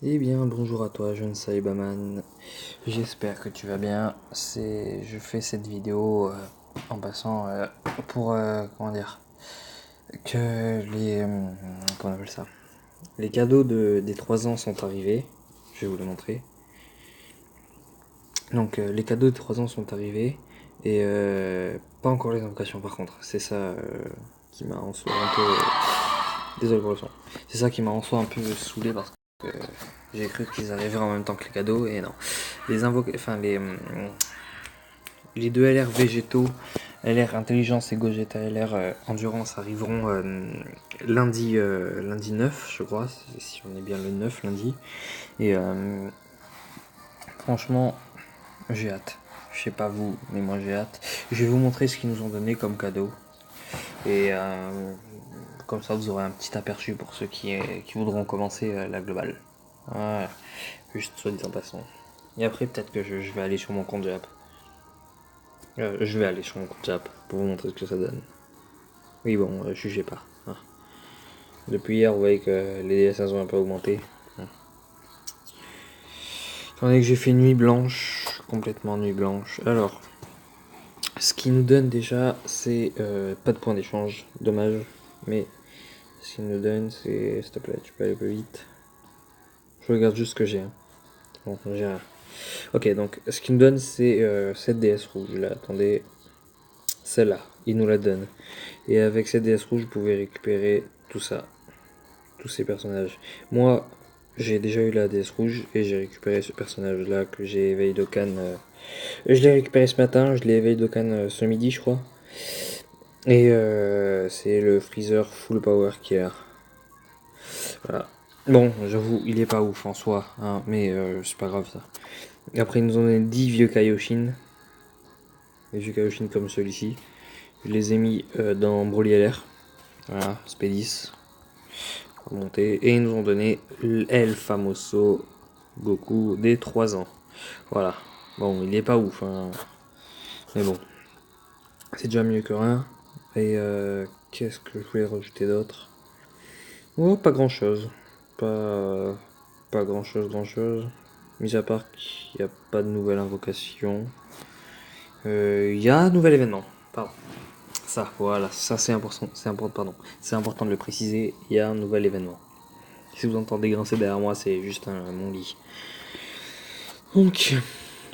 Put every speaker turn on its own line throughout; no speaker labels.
Eh bien, bonjour à toi, jeune Saibaman. J'espère que tu vas bien. Je fais cette vidéo en passant pour, comment dire, que comment on appelle ça? Les cadeaux des 3 ans sont arrivés. Je vais vous les montrer. Donc, les cadeaux des 3 ans sont arrivés. Et pas encore les invocations, par contre. C'est ça qui m'a en soi un peu. Désolé pour le son. C'est ça qui m'a en soi un peu saoulé parce que j'ai cru qu'ils arriveraient en même temps que les cadeaux et non. Les deux LR végétaux, LR intelligence et Gogeta LR endurance arriveront lundi 9, je crois, si on est bien le 9 lundi. Et franchement, j'ai hâte. Je sais pas vous, mais moi j'ai hâte. Je vais vous montrer ce qu'ils nous ont donné comme cadeau. Et comme ça, vous aurez un petit aperçu pour ceux qui voudront commencer la globale. Voilà, juste soit dit en passant. Et après, peut-être que je vais aller sur mon compte Jap. Je vais aller sur mon compte Jap pour vous montrer ce que ça donne. Oui, bon, jugez pas. Hein. Depuis hier, vous voyez que les DSS ont un peu augmenté. Hein. Étant donné que j'ai fait nuit blanche, complètement nuit blanche. Alors, ce qui nous donne déjà, c'est pas de point d'échange, dommage. Mais ce qu'il nous donne, c'est. S'il te plaît, tu peux aller plus vite. Je regarde juste ce que j'ai. Hein. Bon, j'ai rien. Ok, donc ce qu'il nous donne, c'est cette DS rouge. Là, attendez. Celle-là, il nous la donne. Et avec cette DS rouge, vous pouvez récupérer tout ça. Tous ces personnages. Moi, j'ai déjà eu la DS rouge et j'ai récupéré ce personnage-là que j'ai éveillé d'Okan. Je l'ai récupéré ce matin, je l'ai éveillé d'Okan ce midi, je crois. Et c'est le Freezer Full Power qui est là. Voilà. Bon, j'avoue, il est pas ouf en soi, hein, mais c'est pas grave ça. Après, ils nous ont donné 10 vieux Kaioshin. Les vieux Kaioshin comme celui-ci. Je les ai mis dans Broly LR. Voilà, Spédis. Remonter. Et ils nous ont donné El Famoso Goku des 3 ans. Voilà. Bon, il est pas ouf, hein. Mais bon. C'est déjà mieux que rien. Et qu'est-ce que je voulais rajouter d'autre? Oh, pas grand chose. Pas grand chose. Mis à part qu'il n'y a pas de nouvelle invocation. Il y a un nouvel événement. Pardon. Ça, voilà, ça c'est important, c'est important de le préciser, il y a un nouvel événement. Si vous entendez grincer derrière moi, c'est juste mon lit. Donc,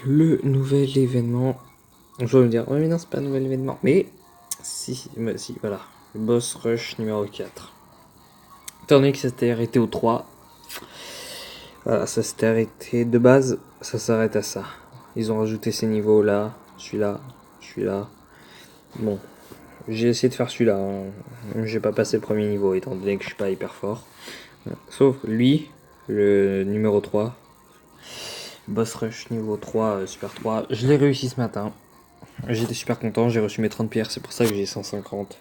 le nouvel événement, je vais me dire, ouais mais non, c'est pas un nouvel événement, mais si, voilà, le boss rush numéro 4. Étant donné que ça s'était arrêté au 3, voilà, ça s'était arrêté de base, ça s'arrête à ça. Ils ont rajouté ces niveaux là, celui-là. Bon, j'ai essayé de faire celui-là. Hein. J'ai pas passé le premier niveau étant donné que je suis pas hyper fort. Sauf lui, le numéro 3. Boss Rush niveau 3, Super 3. Je l'ai réussi ce matin. J'étais super content, j'ai reçu mes 30 pierres, c'est pour ça que j'ai 150.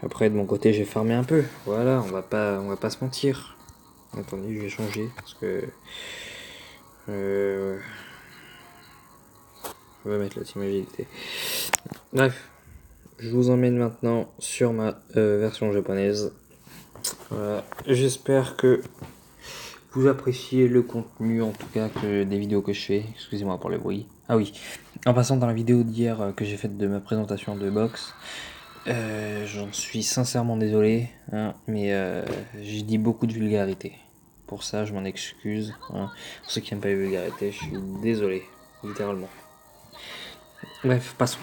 Après, de mon côté, j'ai farmé un peu. Voilà, on va pas se mentir. Attendez, je vais changer parce que. On va mettre la team agilité. Bref, je vous emmène maintenant sur ma version japonaise. Voilà. J'espère que vous appréciez le contenu, en tout cas des vidéos que je fais. Excusez-moi pour le bruit. Ah oui, en passant dans la vidéo d'hier que j'ai faite de ma présentation de box, j'en suis sincèrement désolé, hein, mais j'ai dit beaucoup de vulgarité. Pour ça, je m'en excuse. Hein. Pour ceux qui n'aiment pas les vulgarités, je suis désolé, littéralement. Bref, passons.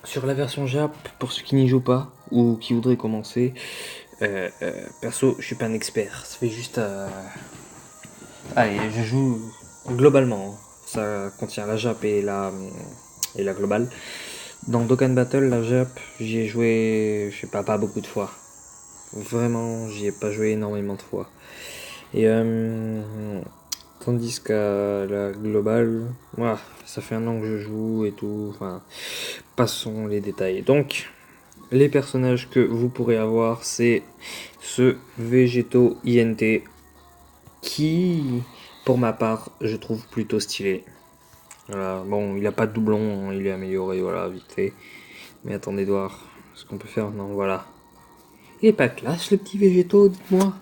Sur la version Jap, pour ceux qui n'y jouent pas ou qui voudraient commencer, perso, je suis pas un expert. Ça fait juste. Allez, je joue globalement. Hein. Ça contient la Jap et la globale. Dans Dokkan Battle, la Jap, j'y ai joué, je sais pas beaucoup de fois. Vraiment, j'y ai pas joué énormément de fois. Et tandis qu'à la globale, voilà, ça fait un an que je joue et tout. Enfin, passons les détails. Donc, les personnages que vous pourrez avoir, c'est ce Végéto INT qui, pour ma part, je trouve plutôt stylé. Voilà, bon, il a pas de doublon, il est amélioré, voilà, vite fait. Mais attendez de voir ce qu'on peut faire maintenant, voilà. Il est pas classe le petit Végéto, dites-moi.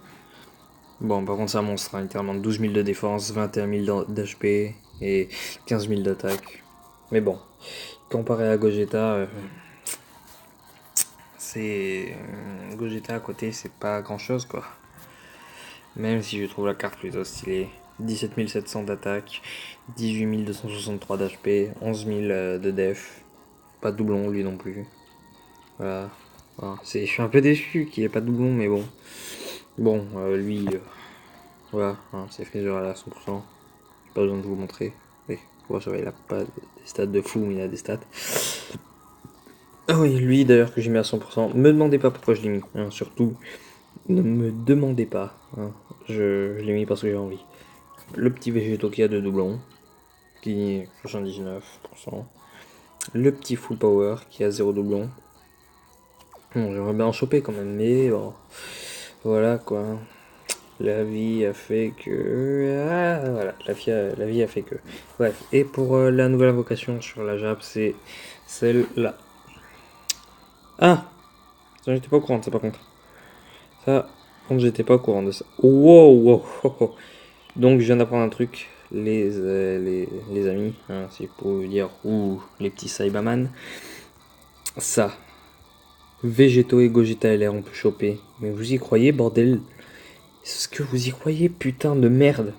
Bon, par contre, c'est un monstre, hein, littéralement 12 000 de défense, 21 000 d'HP et 15 000 d'attaque. Mais bon, comparé à Gogeta, c'est. Gogeta à côté, c'est pas grand chose quoi. Même si je trouve la carte plutôt stylée. 17 700 d'attaque, 18 263 d'HP, 11 000 de def. Pas de doublon lui non plus. Voilà. Voilà. Je suis un peu déçu qu'il n'y ait pas de doublon, mais bon. Bon, lui, voilà, hein, c'est Freezer à 100%. Pas besoin de vous montrer. Oui, bon, ça va, il a pas des stats de fou, mais il a des stats. Ah oui, lui d'ailleurs que j'ai mis à 100%. Me demandez pas pourquoi je l'ai mis, hein, surtout. Ne me demandez pas. Hein. Je l'ai mis parce que j'ai envie. Le petit végéto qui a de doublons, qui est 79%. Le petit full power qui a 0 doublon. Bon, j'aimerais bien en choper quand même, mais bon. Voilà quoi. La vie a fait que. Ah, voilà, la vie a fait que. Bref, et pour la nouvelle invocation sur la Jap, c'est celle-là. Ah, ça, j'étais pas au courant de ça par contre. Ça, contre, j'étais pas au courant de ça. Wow, wow, oh, oh. Donc, je viens d'apprendre un truc, les amis, hein, si je peux vous dire, ou les petits Cyberman. Ça, Végéto et Gogeta LR, on peut choper. Mais vous y croyez, bordel? Est-ce que vous y croyez, putain de merde?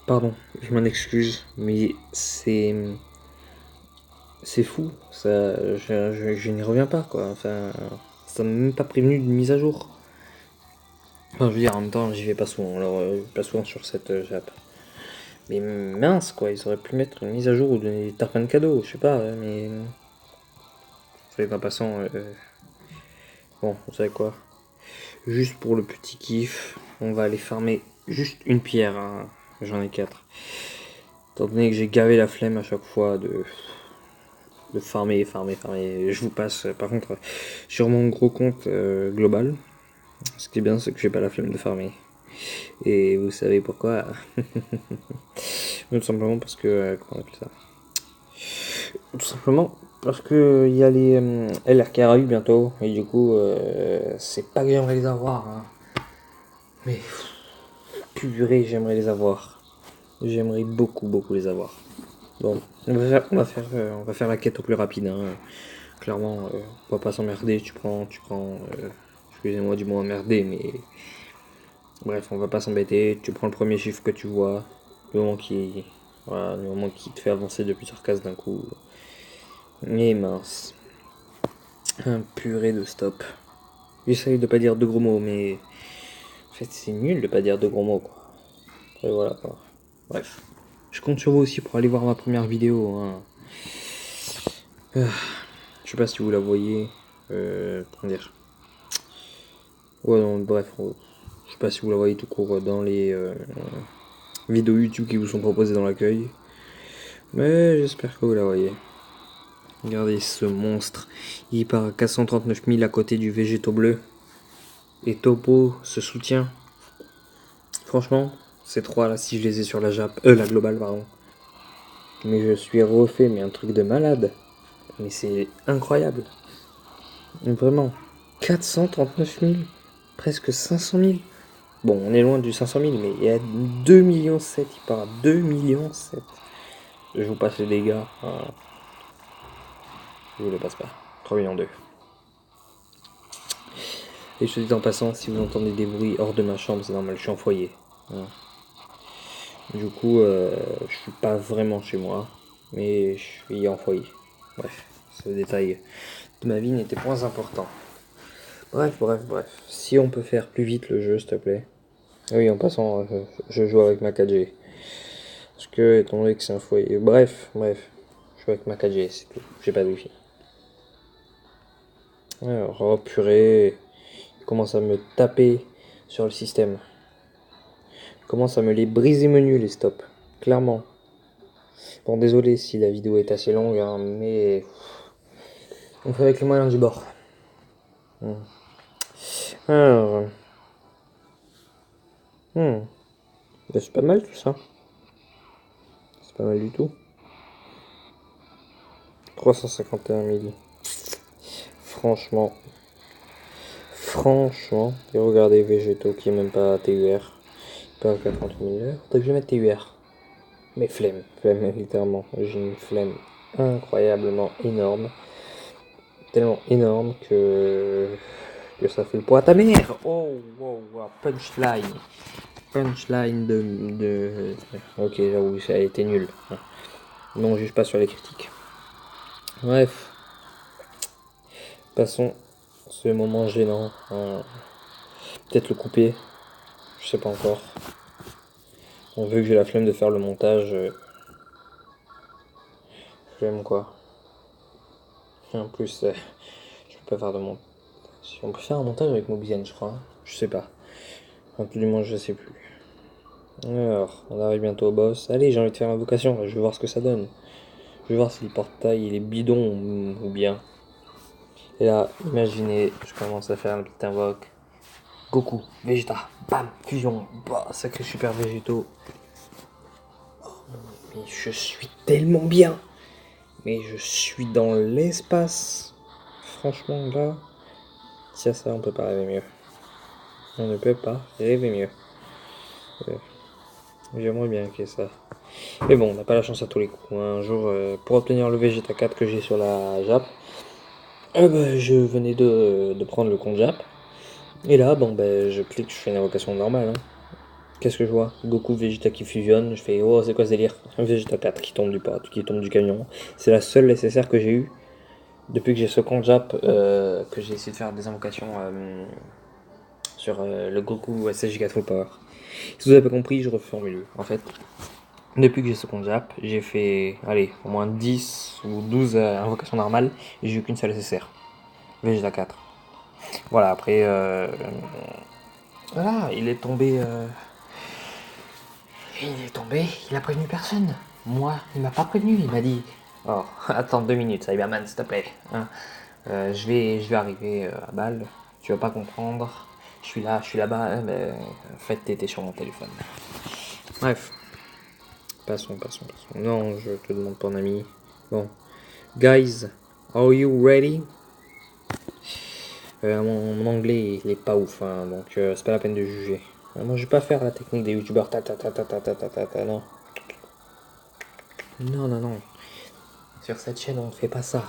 Pardon, je m'en excuse, mais c'est fou, ça, je n'y reviens pas quoi, enfin, ça m'a même pas prévenu d'une mise à jour. Enfin, je veux dire, en même temps, j'y vais pas souvent, alors pas souvent sur cette Jap. Mais mince quoi, ils auraient pu mettre une mise à jour ou donner des tarpins de cadeaux, je sais pas, mais. Soit en passant, bon, vous savez quoi? Juste pour le petit kiff, on va aller farmer juste une pierre, hein. J'en ai 4. Étant donné que j'ai gavé la flemme à chaque fois de farmer. Je vous passe, par contre, sur mon gros compte global, ce qui est bien, c'est que j'ai pas la flemme de farmer. Et vous savez pourquoi? Tout simplement parce que. Comment on appelle ça? Tout simplement parce que il y a les LR qui arrivent bientôt. Et du coup, c'est pas que j'aimerais les avoir. Hein. Mais purée, j'aimerais les avoir. J'aimerais beaucoup les avoir. Bon, on va faire la quête au plus rapide. Hein. Clairement, on va pas s'emmerder. Excusez-moi du mot emmerder, mais bref, on va pas s'embêter. Tu prends le premier chiffre que tu vois, voilà, le moment qui te fait avancer de plusieurs cases d'un coup. Et mince, un purée de stop. J'essaye de pas dire de gros mots, mais en fait c'est nul de pas dire de gros mots quoi. Et voilà quoi. Bref, je compte sur vous aussi pour aller voir ma première vidéo. Hein. Je sais pas si vous la voyez. Comment dire? Ouais, non, bref, je sais pas si vous la voyez tout court dans les vidéos YouTube qui vous sont proposées dans l'accueil. Mais j'espère que vous la voyez. Regardez ce monstre. Il part à 439 000 à côté du végéto bleu. Et Topo se soutient. Franchement, ces trois là, si je les ai sur la Jap, la globale, pardon. Mais je suis refait, mais un truc de malade. Mais c'est incroyable. Vraiment. 439 000. Presque 500 000. Bon, on est loin du 500 000, mais il y a 2,7 millions. Il part à 2,7 millions. Je vous passe les dégâts. Je vous les passe pas. 3,2 millions. Et je te dis en passant, si vous entendez des bruits hors de ma chambre, c'est normal, je suis en foyer. Du coup, je suis pas vraiment chez moi, mais je suis en foyer. Bref, ce détail de ma vie n'était point important. Bref. Si on peut faire plus vite le jeu, s'il te plaît. Oui, en passant, je joue avec ma 4G. Parce que, étant donné que c'est un foyer. Bref. Je joue avec ma 4G, c'est tout. J'ai pas de wifi. Alors, oh purée. Il commence à me taper sur le système. Il commence à me les briser menus, les stops. Clairement. Bon, désolé si la vidéo est assez longue, hein, mais on fait avec les moyens du bord. Alors, bah, c'est pas mal tout ça. C'est pas mal du tout. 351 000. Franchement. Et regardez Végéto qui est même pas TUR. Pas 40 000 heures. Faudrait que je mette TUR. Mais flemme, littéralement. J'ai une flemme incroyablement énorme. Tellement énorme que ça fait le poids à ta mère. Oh, wow, wow, punchline. Punchline de... Ok, j'avoue, ça a été nul. Non, juge pas sur les critiques. Bref. Passons ce moment gênant. Peut-être le couper. Je sais pas encore. On veut que j'ai la flemme de faire le montage. Flemme quoi. Et en plus, je peux pas faire de montage. On peut faire un montage avec Mobizen, je crois. Je sais pas. Un peu du moins, je sais plus. Alors, on arrive bientôt au boss. Allez, j'ai envie de faire l'invocation. Je vais voir ce que ça donne. Je vais voir si le portail il est bidon ou bien. Et là, imaginez, je commence à faire une petite invoque. Goku, Vegeta, bam, fusion, bah, sacré super végétaux. Oh, mais je suis tellement bien. Mais je suis dans l'espace. Franchement, là, si à ça, on peut pas rêver mieux. On ne peut pas rêver mieux. J'aimerais bien qu'il y ait ça. Mais bon, on n'a pas la chance à tous les coups. Un jour, pour obtenir le Vegeta 4 que j'ai sur la Jap, je venais de prendre le compte Jap. Et là, bon, je clique, je fais une invocation normale. Hein. Qu'est-ce que je vois? Goku, Vegeta qui fusionne. Je fais, oh, c'est quoi ce délire? Un Vegeta 4 qui tombe qui tombe du camion. C'est la seule SSR que j'ai eue depuis que j'ai ce compte Jap, que j'ai essayé de faire des invocations sur le Goku SSJ 4 Full Power. Si vous avez pas compris, je reformule. En fait, depuis que j'ai ce compte Jap, j'ai fait, allez, au moins 10 ou 12 invocations normales et j'ai eu qu'une seule SSR. Vegeta 4. Voilà, après, voilà, il est tombé. Il a prévenu personne. Moi, il m'a pas prévenu, il m'a dit, oh, attends 2 minutes, Cyberman, s'il te plaît. Hein. Je vais arriver à balle, tu vas pas comprendre. Je suis là-bas, hein, en fait, t'étais sur mon téléphone. Bref. Passons. Non, je te demande pas un ami. Bon. Guys, are you ready? Mon anglais, il est pas ouf, hein, donc c'est pas la peine de juger. Moi, je vais pas faire la technique des youtubeurs non. Non. Sur cette chaîne, on fait pas ça.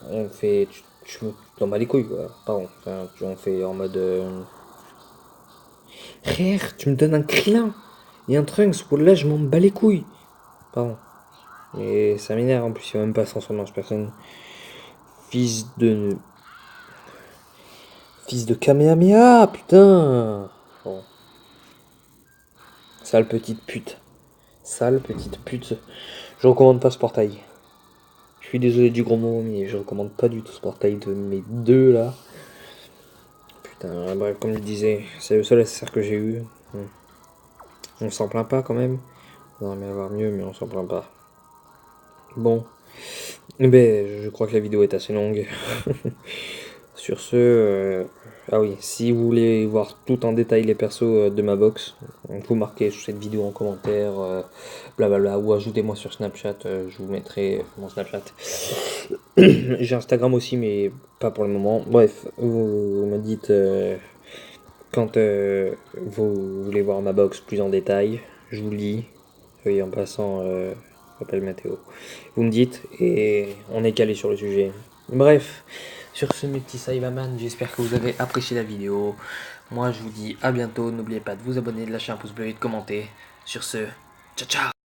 On fait... Tu t'en bats les couilles, quoi. Pardon. Enfin, on fait en mode... Frère, tu me donnes un Krillin et un Trunks. Là, je m'en bats les couilles. Pardon. Et ça m'énerve en plus, il va même pas se transformer en personne. Fils de Kamehameha, putain. Bon. Sale petite pute. Je recommande pas ce portail. Je suis désolé du gros mot, mais je recommande pas du tout ce portail de mes deux là. Putain, bref, comme je disais, c'est le seul SSR que j'ai eu. On s'en plaint pas quand même. On aurait aimé avoir mieux, mais on s'en plaint pas. Bon. Je crois que la vidéo est assez longue. Sur ce, ah oui, si vous voulez voir tout en détail les persos de ma box, vous marquez sous cette vidéo en commentaire, blablabla, ou ajoutez-moi sur Snapchat, je vous mettrai mon Snapchat. J'ai Instagram aussi, mais pas pour le moment. Bref, vous me dites quand vous voulez voir ma box plus en détail, je vous le dis, et en passant, appelle Mathéo. Vous me dites, et on est calé sur le sujet. Bref. Sur ce, mes petits Cyberman, j'espère que vous avez apprécié la vidéo. Moi, je vous dis à bientôt. N'oubliez pas de vous abonner, de lâcher un pouce bleu et de commenter. Sur ce, ciao ciao.